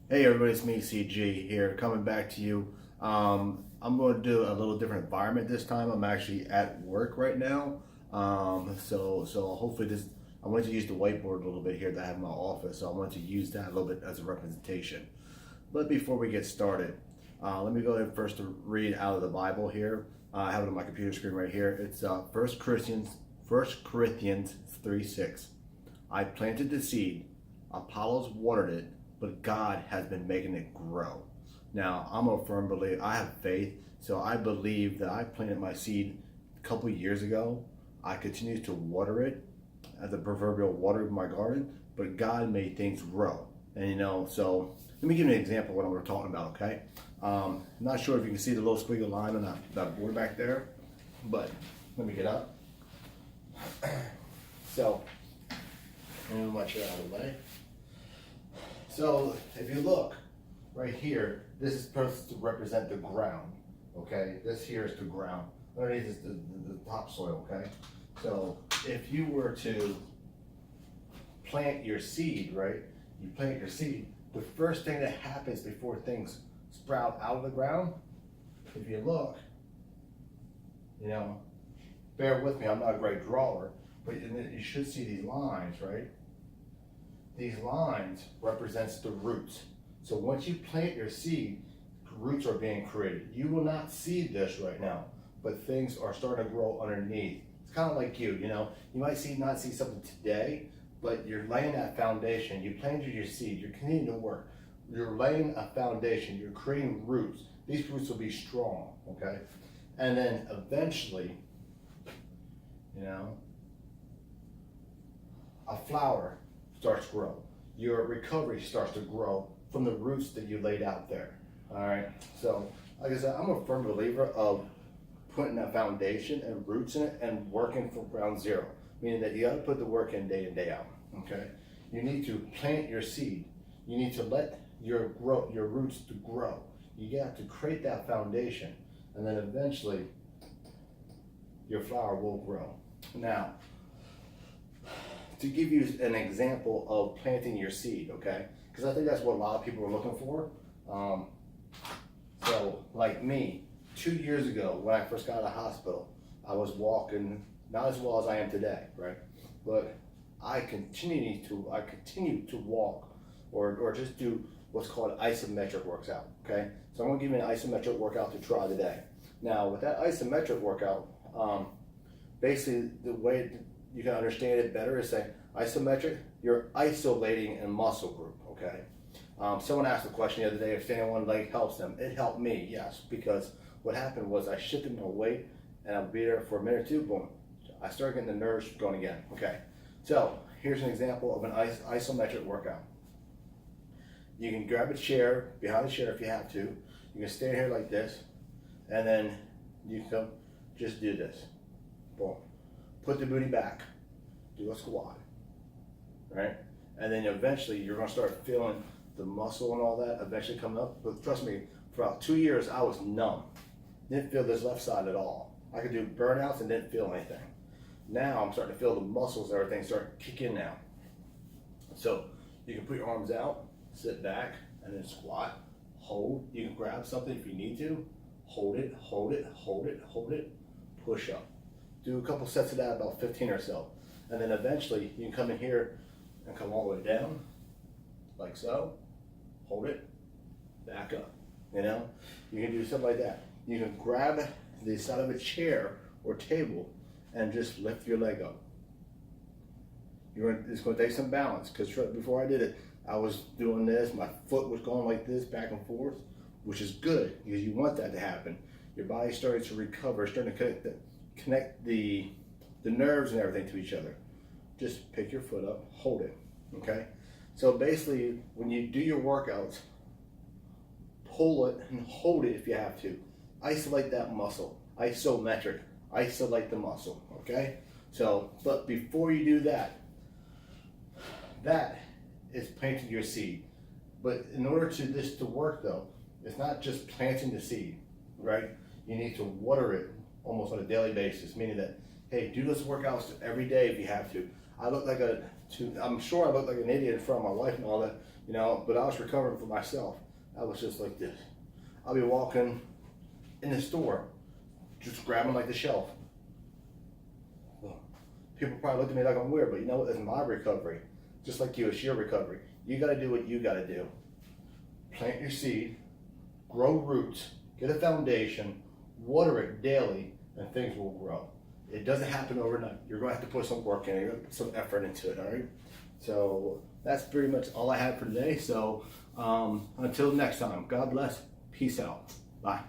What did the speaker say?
Hey everybody, it's me, CG here, coming back to you. I'm going to do a little different environment this time. I'm actually at work right now. So hopefully I want to use the whiteboard a little bit here that I have in my office. So I want to use that a little bit as a representation. But before we get started, let me go ahead first to read out of the Bible here. I have it on my computer screen right here. It's First Corinthians 3:6. I planted the seed, Apollos watered it, but God has been making it grow. Now, I'm a firm believer. I have faith, so I believe that I planted my seed a couple of years ago. I continue to water it, as the proverbial water of my garden, but God made things grow. And so let me give you an example of what I'm talking about, okay? Not sure if you can see the little squiggly line on that board back there, but let me get up. So, let me move my chair out of the way. So if you look right here, this is supposed to represent the ground, okay? This here is the ground. Underneath is the topsoil, okay? So if you were to plant your seed, right? You plant your seed, the first thing that happens before things sprout out of the ground, if you look, bear with me, I'm not a great drawer, but you should see these lines, right? These lines represents the roots. So once you plant your seed, roots are being created. You will not see this right now, but things are starting to grow underneath. It's kind of like you might not see something today, but you're laying that foundation. You planted your seed, you're continuing to work. You're laying a foundation, you're creating roots. These roots will be strong, okay? And then eventually, a flower starts to grow. Your recovery starts to grow from the roots that you laid out there. All right. So, like I said, I'm a firm believer of putting a foundation and roots in it and working from ground zero, meaning that you got to put the work in day out. Okay. You need to plant your seed. You need to let your roots to grow. You got to create that foundation, and then eventually your flower will grow. Now, to give you an example of planting your seed, okay? Because I think that's what a lot of people are looking for. So, like me, 2 years ago when I first got out of the hospital, I was walking not as well as I am today, right? But I continue to walk or just do what's called isometric workout, okay? So I'm gonna give you an isometric workout to try today. Now, with that isometric workout, basically the way you can understand it better is saying isometric, you're isolating a muscle group, okay? Someone asked a question the other day if standing on one leg helps them. It helped me, yes, because what happened was I shifted my weight and I'll be there for a minute or two, boom. I started getting the nerves going again, okay? So here's an example of an isometric workout. You can grab a chair, behind the chair if you have to. You can stand here like this, and then you can just do this, boom. Put the booty back, do a squat, right? And then eventually you're gonna start feeling the muscle and all that eventually coming up. But trust me, for about 2 years I was numb. Didn't feel this left side at all. I could do burnouts and didn't feel anything. Now I'm starting to feel the muscles and everything start to kick in now. So you can put your arms out, sit back, and then squat, hold. You can grab something if you need to, hold it, hold it, hold it, hold it, push up. Do a couple sets of that, about 15 or so. And then eventually you can come in here and come all the way down, like so, hold it, back up, You can do something like that. You can grab the side of a chair or table and just lift your leg up. It's going to take some balance, because before I did it, I was doing this, my foot was going like this, back and forth, which is good, because you want that to happen. Your body starting to recover, starting to connect the nerves and everything to each other. Just pick your foot up, hold it, okay? So basically, when you do your workouts, pull it and hold it if you have to. Isolate that muscle, isometric, isolate the muscle, okay? So, but before you do that, that is planting your seed. But in order to this to work though, it's not just planting the seed, right? You need to water it almost on a daily basis, meaning that, hey, do those workouts every day if you have to. I'm sure I look like an idiot in front of my wife and all that, you know, but I was recovering for myself. I was just like this. I'll be walking in the store, just grabbing like the shelf. People probably look at me like I'm weird, but you know what? It's my recovery. Just like you, it's your recovery. You gotta do what you gotta do. Plant your seed, grow roots, get a foundation, water it daily, and things will grow. It doesn't happen overnight. You're gonna have to put some work in it, you're gonna put some effort into it, all right? So that's pretty much all I had for today. So until next time, God bless, peace out, bye.